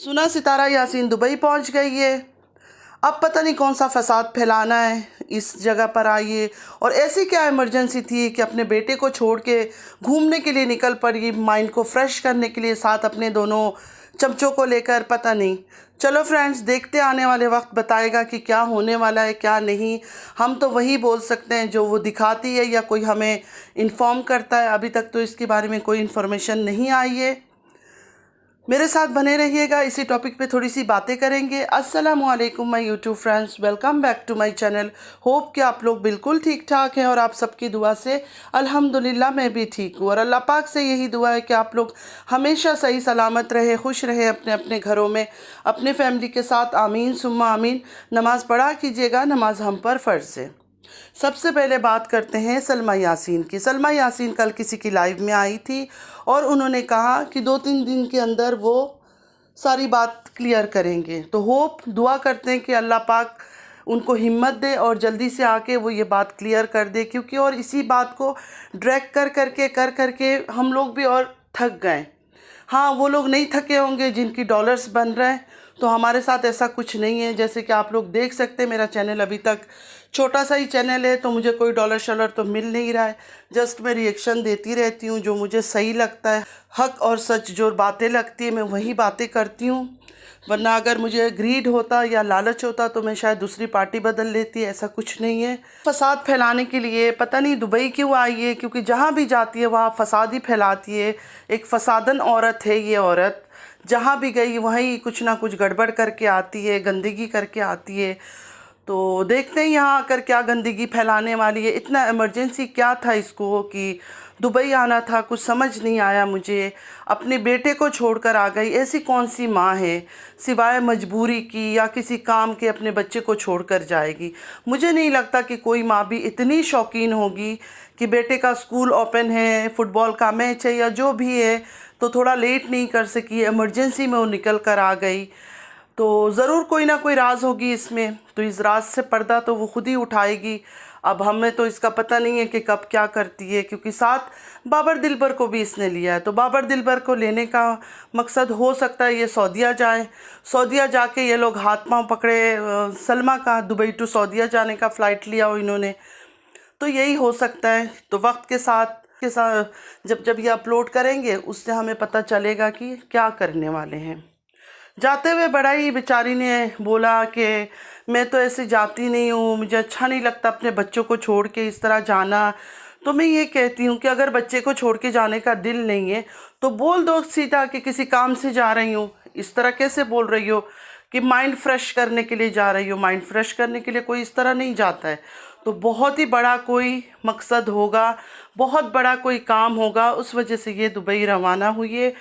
सुना सितारा यासीन दुबई पहुंच गई है। अब पता नहीं कौन सा फसाद फैलाना है, इस जगह पर आई है। और ऐसी क्या इमरजेंसी थी कि अपने बेटे को छोड़ के घूमने के लिए निकल पड़ी, माइंड को फ्रेश करने के लिए, साथ अपने दोनों चमचों को लेकर। पता नहीं, चलो फ्रेंड्स देखते, आने वाले वक्त बताएगा कि क्या होने वाला है क्या नहीं। हम तो वही बोल सकते हैं जो वो दिखाती है या कोई हमें इन्फॉर्म करता है। अभी तक तो इसके बारे में कोई इन्फॉर्मेशन नहीं आई है। मेरे साथ बने रहिएगा, इसी टॉपिक पे थोड़ी सी बातें करेंगे। अस्सलामु अलैकुम my YouTube friends, welcome back to my channel. Hope कि आप लोग बिल्कुल ठीक ठाक हैं और आप सबकी दुआ से अल्हम्दुलिल्लाह मैं भी ठीक हूँ। और अल्लाह पाक से यही दुआ है कि आप लोग हमेशा सही सलामत रहे, खुश रहे अपने अपने घरों में, अपने फैमिली के साथ। आमीन सुम्मा आमीन। नमाज़ पढ़ा कीजिएगा, नमाज हम पर फ़र्ज़ है। सबसे पहले बात करते हैं सलमा यासीन की। सलमा यासीन कल किसी की लाइव में आई थी और उन्होंने कहा कि 2-3 दिन के अंदर वो सारी बात क्लियर करेंगे। तो होप दुआ करते हैं कि अल्लाह पाक उनको हिम्मत दे और जल्दी से आके वो ये बात क्लियर कर दे, क्योंकि और इसी बात को ड्रैग कर करके हम लोग भी और थक गए। हाँ, वो लोग नहीं थके होंगे जिनकी डॉलर्स बन रहे हैं, तो हमारे साथ ऐसा कुछ नहीं है। जैसे कि आप लोग देख सकते हैं, मेरा चैनल अभी तक छोटा सा ही चैनल है, तो मुझे कोई डॉलर शॉलर तो मिल नहीं रहा है। जस्ट मैं रिएक्शन देती रहती हूँ, जो मुझे सही लगता है, हक और सच जो बातें लगती है मैं वही बातें करती हूँ। वरना अगर मुझे ग्रीड होता या लालच होता तो मैं शायद दूसरी पार्टी बदल लेती। ऐसा कुछ नहीं है। फसाद फैलाने के लिए पता नहीं दुबई क्यों आई है, क्योंकि जहाँ भी जाती है वहाँ फसाद ही फैलाती है। एक फसादन औरत है ये औरत, जहाँ भी गई वहीं कुछ ना कुछ गड़बड़ करके आती है, गंदगी करके आती है। तो देखते हैं यहाँ आकर क्या गंदगी फैलाने वाली है। इतना इमरजेंसी क्या था इसको कि दुबई आना था, कुछ समझ नहीं आया मुझे। अपने बेटे को छोड़कर आ गई। ऐसी कौन सी माँ है सिवाय मजबूरी की या किसी काम के अपने बच्चे को छोड़कर जाएगी। मुझे नहीं लगता कि कोई माँ भी इतनी शौकीन होगी कि बेटे का स्कूल ओपन है, फुटबॉल का मैच है या जो भी है, तो थोड़ा लेट नहीं कर सकी, इमरजेंसी में वो निकल कर आ गई। तो ज़रूर कोई ना कोई राज होगी इसमें, तो इस राज से पर्दा तो वो खुद ही उठाएगी। अब हमें तो इसका पता नहीं है कि कब क्या करती है, क्योंकि साथ बाबर दिलबर को भी इसने लिया है। तो बाबर दिलबर को लेने का मकसद हो सकता है ये सऊदीया जाए, सऊदीया जाके ये लोग हाथ पांव पकड़े। सलमा का दुबई टू सऊदीया जाने का फ़्लाइट लिया हो इन्होंने, तो यही हो सकता है। तो वक्त के साथ जब ये अपलोड करेंगे उससे हमें पता चलेगा कि क्या करने वाले हैं। जाते हुए बड़ा ही बेचारी ने बोला कि मैं तो ऐसे जाती नहीं हूँ, मुझे अच्छा नहीं लगता अपने बच्चों को छोड़ के इस तरह जाना। तो मैं ये कहती हूँ कि अगर बच्चे को छोड़ के जाने का दिल नहीं है तो बोल दो सीधा कि किसी काम से जा रही हूँ। इस तरह कैसे बोल रही हो कि माइंड फ्रेश करने के लिए जा रही हो। माइंड फ्रेश करने के लिए कोई इस तरह नहीं जाता है। तो बहुत ही बड़ा कोई मकसद होगा, बहुत बड़ा कोई काम होगा, उस वजह से ये दुबई रवाना हुई है।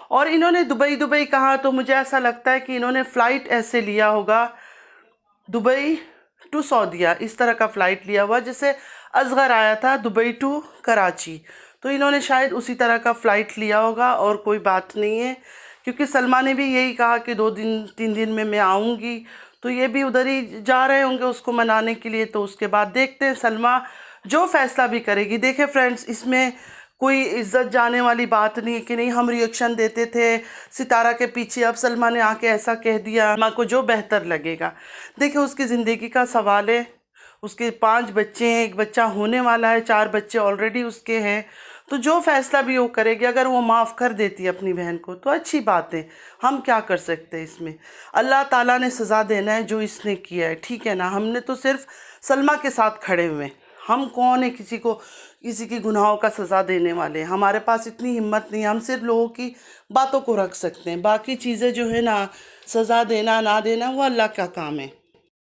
और इन्होंने दुबई कहा तो मुझे ऐसा लगता है कि इन्होंने फ़्लाइट ऐसे लिया होगा, दुबई टू सऊदीया, इस तरह का फ़्लाइट लिया हुआ जैसे असगर आया था दुबई टू कराची। तो इन्होंने शायद उसी तरह का फ़्लाइट लिया होगा और कोई बात नहीं है। क्योंकि सलमा ने भी यही कहा कि 2-3 दिन में मैं आऊँगी, तो ये भी उधर ही जा रहे होंगे उसको मनाने के लिए। तो उसके बाद देखते हैं सलमा जो फ़ैसला भी करेगी। देखें फ्रेंड्स, इसमें कोई इज्जत जाने वाली बात नहीं कि नहीं हम रिएक्शन देते थे सितारा के पीछे, अब सलमा ने आके ऐसा कह दिया, माँ को जो बेहतर लगेगा। देखिए उसकी ज़िंदगी का सवाल है, उसके 5 बच्चे हैं, एक बच्चा होने वाला है, 4 बच्चे ऑलरेडी उसके हैं। तो जो फैसला भी वो करेगी, अगर वो माफ़ कर देती है अपनी बहन को तो अच्छी बात है। हम क्या कर सकते हैं इसमें। अल्लाह ताला ने सज़ा देना है जो इसने किया है, ठीक है ना। हमने तो सिर्फ सलमा के साथ खड़े हुए हैं। हम कौन है किसी की गुनाहों का सज़ा देने वाले। हमारे पास इतनी हिम्मत नहीं है। हम सिर्फ लोगों की बातों को रख सकते हैं, बाकी चीज़ें जो है ना, सज़ा देना ना देना वो अल्लाह का काम है।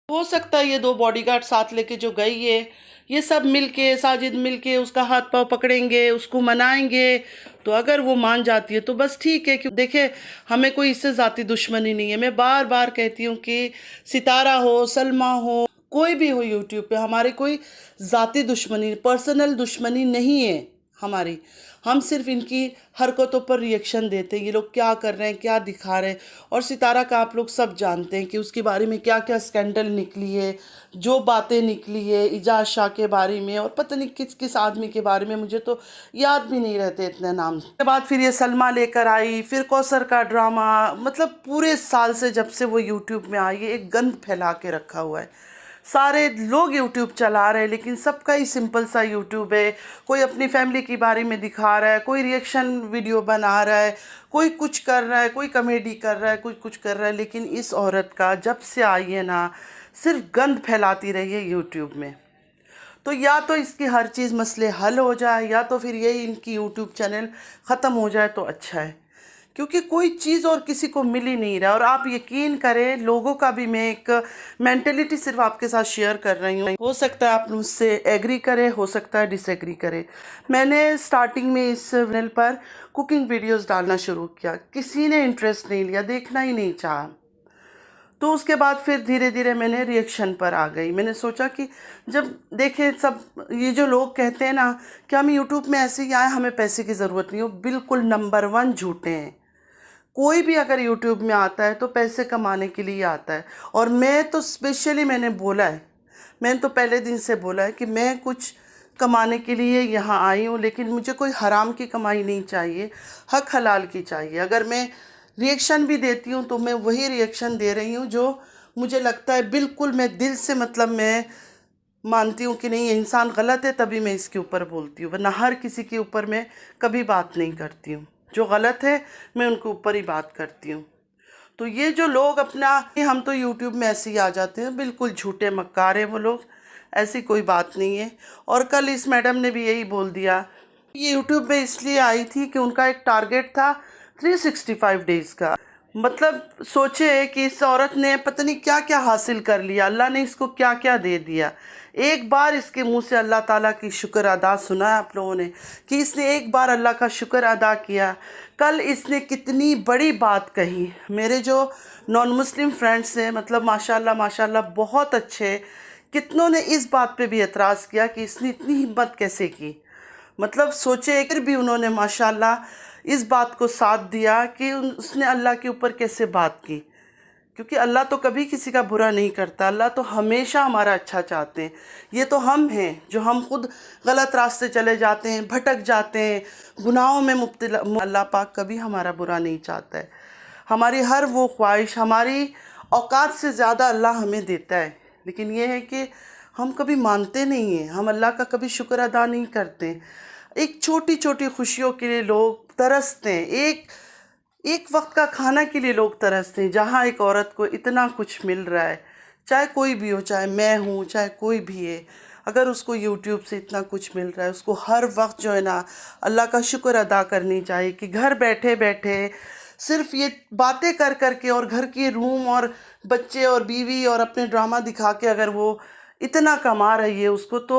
हो सकता है ये 2 बॉडीगार्ड साथ लेके जो गई है, ये सब मिलके, साजिद मिलके उसका हाथ पांव पकड़ेंगे, उसको मनाएंगे। तो अगर वो मान जाती है तो बस ठीक है। क्यों देखे, हमें कोई इससे ज़ाती दुश्मनी नहीं है। मैं बार बार कहती हूँ कि सितारा हो, सलमा हो, कोई भी हो यूट्यूब पे, हमारी कोई ज़ाती दुश्मनी, पर्सनल दुश्मनी नहीं है हमारी। ہم صرف ان کی حرکتوں پر ریئیکشن دیتے ہیں، یہ لوگ کیا کر رہے ہیں، کیا دکھا رہے ہیں۔ اور ستارہ کا آپ لوگ سب جانتے ہیں کہ اس کے بارے میں کیا کیا اسکینڈل نکلی ہے، جو باتیں نکلی ہے اعجاز شاہ کے بارے میں، اور پتہ نہیں کس کس آدمی کے بارے میں، مجھے تو یاد بھی نہیں رہتے اتنے نام۔ اس کے بعد پھر یہ سلمیٰ لے کر آئی، پھر کوثر کا ڈرامہ، مطلب پورے سال سے جب سے وہ یوٹیوب میں آئی ہے ایک گند پھیلا کے رکھا ہوا ہے۔ سارے لوگ یوٹیوب چلا رہے ہیں لیکن سب کا ہی سمپل سا یوٹیوب ہے۔ کوئی اپنی فیملی کے بارے میں دکھا رہا ہے، کوئی ریئیکشن ویڈیو بنا رہا ہے، کوئی کچھ کر رہا ہے، کوئی کامیڈی کر رہا ہے، کوئی کچھ کر رہا ہے، لیکن اس عورت کا جب سے آئی ہے نا صرف گند پھیلاتی رہی ہے یوٹیوب میں۔ تو یا تو اس کی ہر چیز مسئلے حل ہو جائے، یا تو پھر یہی ان کی یوٹیوب چینل ختم ہو جائے تو اچھا ہے، کیونکہ کوئی چیز اور کسی کو مل ہی نہیں رہا۔ اور آپ یقین کریں، لوگوں کا بھی میں ایک مینٹلٹی صرف آپ کے ساتھ شیئر کر رہی ہوں، ہو سکتا ہے آپ مجھ سے ایگری کرے، ہو سکتا ہے ڈس ایگری کرے۔ میں نے سٹارٹنگ میں اس چینل پر کوکنگ ویڈیوز ڈالنا شروع کیا، کسی نے انٹرسٹ نہیں لیا، دیکھنا ہی نہیں چاہا۔ تو اس کے بعد پھر دھیرے دھیرے میں نے ریئیکشن پر آ گئی۔ میں نے سوچا کہ جب دیکھیں سب یہ جو لوگ کہتے ہیں نا کہ ہم یوٹیوب میں ایسے ہی آئے، ہمیں پیسے کی ضرورت نہیں ہو، بالکل نمبر 1 جھوٹے ہیں۔ کوئی بھی اگر یوٹیوب میں آتا ہے تو پیسے کمانے کے لیے آتا ہے، اور میں تو اسپیشلی میں نے بولا ہے، میں نے تو پہلے دن سے بولا ہے کہ میں کچھ کمانے کے لیے یہاں آئی ہوں، لیکن مجھے کوئی حرام کی کمائی نہیں چاہیے، حق حلال کی چاہیے۔ اگر میں ریئیکشن بھی دیتی ہوں تو میں وہی ریئیکشن دے رہی ہوں جو مجھے لگتا ہے بالکل میں دل سے، مطلب میں مانتی ہوں کہ نہیں یہ انسان غلط ہے، تبھی میں اس کے اوپر بولتی ہوں، ورنہ ہر کسی کے اوپر میں کبھی بات نہیں کرتی ہوں۔ جو غلط ہے میں ان کے اوپر ہی بات کرتی ہوں۔ تو یہ جو لوگ اپنا ہم تو یوٹیوب میں ایسے ہی آ جاتے ہیں، بالکل جھوٹے مکار ہیں وہ لوگ، ایسی کوئی بات نہیں ہے۔ اور کل اس میڈم نے بھی یہی بول دیا، یہ یوٹیوب میں اس لیے آئی تھی کہ ان کا ایک ٹارگٹ تھا 365 ڈیز کا۔ مطلب سوچے کہ اس عورت نے پتہ نہیں کیا کیا حاصل کر لیا، اللہ نے اس کو کیا کیا دے دیا۔ ایک بار اس کے منہ سے اللہ تعالیٰ کی شکر ادا سنا ہے آپ لوگوں نے کہ اس نے ایک بار اللہ کا شکر ادا کیا۔ کل اس نے کتنی بڑی بات کہی، میرے جو نان مسلم فرینڈس ہیں، مطلب ماشاءاللہ بہت اچھے، کتنوں نے اس بات پہ بھی اعتراض کیا کہ اس نے اتنی ہمت کیسے کی۔ مطلب سوچے پھر بھی انہوں نے ماشاءاللہ اس بات کو ساتھ دیا کہ اس نے اللہ کے اوپر کیسے بات کی، کیونکہ اللہ تو کبھی کسی کا برا نہیں کرتا، اللہ تو ہمیشہ ہمارا اچھا چاہتے ہیں۔ یہ تو ہم ہیں جو ہم خود غلط راستے چلے جاتے ہیں، بھٹک جاتے ہیں، گناہوں میں مبتلا۔ اللہ پاک کبھی ہمارا برا نہیں چاہتا ہے، ہماری ہر وہ خواہش ہماری اوقات سے زیادہ اللہ ہمیں دیتا ہے، لیکن یہ ہے کہ ہم کبھی مانتے نہیں ہیں، ہم اللہ کا کبھی شکر ادا نہیں کرتے۔ ایک چھوٹی چھوٹی خوشیوں کے لیے لوگ ترستے ہیں، ایک وقت کا کھانا کے لیے لوگ ترستے ہیں، جہاں ایک عورت کو اتنا کچھ مل رہا ہے، چاہے کوئی بھی ہو، چاہے میں ہوں، چاہے کوئی بھی ہے، اگر اس کو یوٹیوب سے اتنا کچھ مل رہا ہے، اس کو ہر وقت جو ہے نا اللہ کا شکر ادا کرنی چاہیے کہ گھر بیٹھے بیٹھے صرف یہ باتیں کر کر کے، اور گھر کے روم اور بچے اور بیوی اور اپنے ڈرامہ دکھا کے اگر وہ اتنا کما رہی ہے، اس کو تو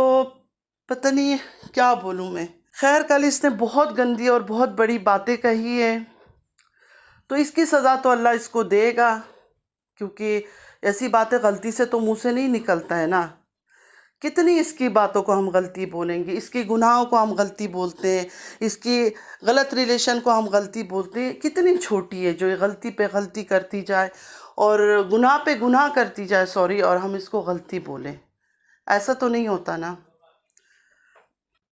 پتہ نہیں کیا بولوں میں۔ خیر کل اس نے بہت گندی اور بہت بڑی باتیں کہی ہے، تو اس کی سزا تو اللہ اس کو دے گا، کیونکہ ایسی باتیں غلطی سے تو منہ سے نہیں نکلتا ہے نا۔ کتنی اس کی باتوں کو ہم غلطی بولیں گے، اس کی گناہوں کو ہم غلطی بولتے ہیں، اس کی غلط ریلیشن کو ہم غلطی بولتے ہیں۔ کتنی چھوٹی ہے جو یہ غلطی پہ غلطی کرتی جائے اور گناہ پہ گناہ کرتی جائے، اور ہم اس کو غلطی بولیں، ایسا تو نہیں ہوتا نا۔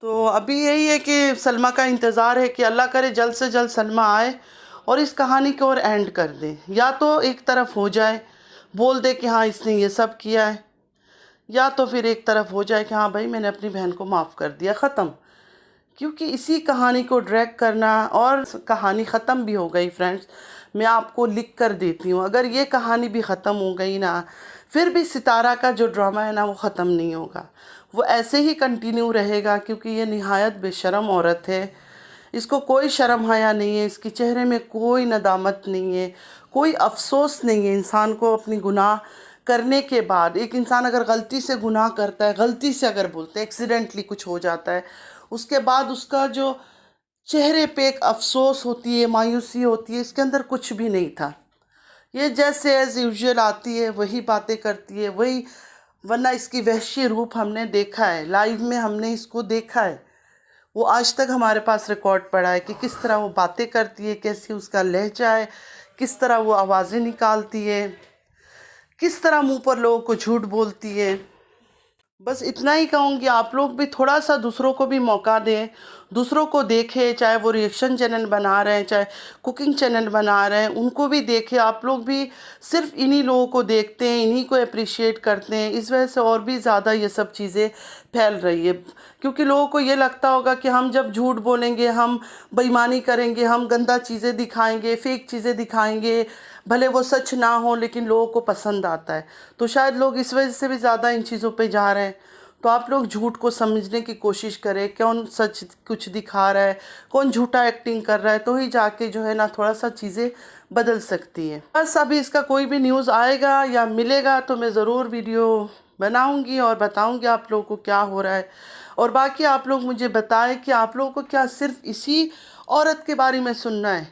تو ابھی یہی ہے کہ سلمیٰ کا انتظار ہے کہ اللہ کرے جلد سے جلد سلمیٰ آئے اور اس کہانی کو اور اینڈ کر دے، یا تو ایک طرف ہو جائے، بول دے کہ ہاں اس نے یہ سب کیا ہے، یا تو پھر ایک طرف ہو جائے کہ ہاں بھائی میں نے اپنی بہن کو معاف کر دیا، ختم۔ کیونکہ اسی کہانی کو ڈریگ کرنا، اور کہانی ختم بھی ہو گئی فرینڈز، میں آپ کو لکھ کر دیتی ہوں، اگر یہ کہانی بھی ختم ہو گئی نا، پھر بھی ستارہ کا جو ڈرامہ ہے نا وہ ختم نہیں ہوگا، وہ ایسے ہی کنٹینیو رہے گا، کیونکہ یہ نہایت بے شرم عورت ہے، اس کو کوئی شرم حیا نہیں ہے، اس کے چہرے میں کوئی ندامت نہیں ہے، کوئی افسوس نہیں ہے انسان کو اپنی گناہ کرنے کے بعد۔ ایک انسان اگر غلطی سے گناہ کرتا ہے، غلطی سے اگر بولتے ہیں، ایکسیڈنٹلی کچھ ہو جاتا ہے، اس کے بعد اس کا جو چہرے پہ ایک افسوس ہوتی ہے، مایوسی ہوتی ہے، اس کے اندر کچھ بھی نہیں تھا۔ یہ جیسے ایز یوزول آتی ہے وہی باتیں کرتی ہے، وہی، ورنہ اس کی وحشی روپ ہم نے دیکھا ہے، لائیو میں ہم نے اس کو دیکھا ہے، वो आज तक हमारे पास रिकॉर्ड पड़ा है कि किस तरह वो बातें करती है, कैसी उसका लहजा है, किस तरह वो आवाज़ें निकालती है, किस तरह मुंह पर लोगों को झूठ बोलती है। बस इतना ही कहूँगी, आप लोग भी थोड़ा सा दूसरों को भी मौका दें, दूसरों को देखें, चाहे वो रिएक्शन चैनल बना रहे हैं, चाहे कुकिंग चैनल बना रहे हैं, उनको भी देखें। आप लोग भी सिर्फ इन्हीं लोगों को देखते हैं, इन्हीं को अप्रिशिएट करते हैं, इस वजह से और भी ज़्यादा ये सब चीज़ें फैल रही है। क्योंकि लोगों को ये लगता होगा कि हम जब झूठ बोलेंगे, हम बेईमानी करेंगे, हम गंदा चीज़ें दिखाएंगे, फेक चीज़ें दिखाएंगे, भले वो सच ना हो लेकिन लोगों को पसंद आता है, तो शायद लोग इस वजह से भी ज़्यादा इन चीज़ों पे जा रहे हैं। तो आप लोग झूठ को समझने की कोशिश करें, कौन सच कुछ दिखा रहा है, कौन झूठा एक्टिंग कर रहा है, तो ही जाके जो है ना थोड़ा सा चीज़ें बदल सकती है। बस अभी इसका कोई भी न्यूज़ आएगा या मिलेगा तो मैं ज़रूर वीडियो बनाऊंगी और बताऊंगी आप लोगों को क्या हो रहा है। और बाकी आप लोग मुझे बताएं कि आप लोगों को क्या सिर्फ इसी औरत के बारे में सुनना है।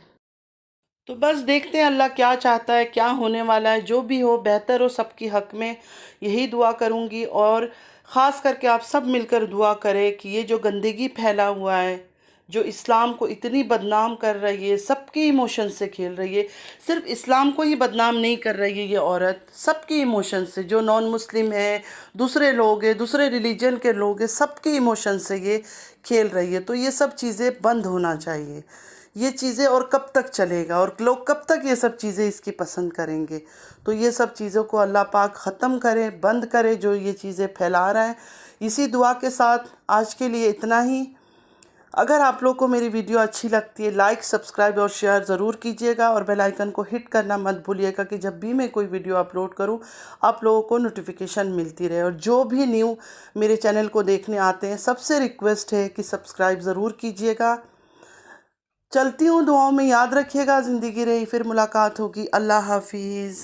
तो बस देखते हैं अल्लाह क्या चाहता है, क्या होने वाला है। जो भी हो बेहतर हो सबकी हक़ में, यही दुआ करूँगी। और ख़ास करके आप सब मिलकर दुआ करें कि ये जो गंदगी फैला हुआ है, जो इस्लाम को इतनी बदनाम कर रही है, सबकी इमोशन से खेल रही है, सिर्फ इस्लाम को ही बदनाम नहीं कर रही है ये औरत, सबकी इमोशन से, जो नॉन मुस्लिम है, दूसरे लोग हैं, दूसरे रिलीजन के लोग हैं, सबके इमोशन से ये खेल रही है। तो ये सब चीज़ें बंद होना चाहिए। ये चीज़ें और कब तक चलेगा और लोग कब तक ये सब चीज़ें इसकी पसंद करेंगे। तो ये सब चीज़ों को अल्लाह पाक ख़त्म करे, बंद करे जो ये चीज़ें फैला रहा है। इसी दुआ के साथ आज के लिए इतना ही। अगर आप लोग को मेरी वीडियो अच्छी लगती है, लाइक, सब्सक्राइब और शेयर ज़रूर कीजिएगा और बेल आइकन को हिट करना मत भूलिएगा कि जब भी मैं कोई वीडियो अपलोड करूं आप लोगों को नोटिफिकेशन मिलती रहे। और जो भी न्यू मेरे चैनल को देखने आते हैं, सबसे रिक्वेस्ट है कि सब्सक्राइब ज़रूर कीजिएगा। चलती हूँ, दुआओं में याद रखिएगा। ज़िंदगी रही फिर मुलाकात होगी। अल्लाह हाफिज़।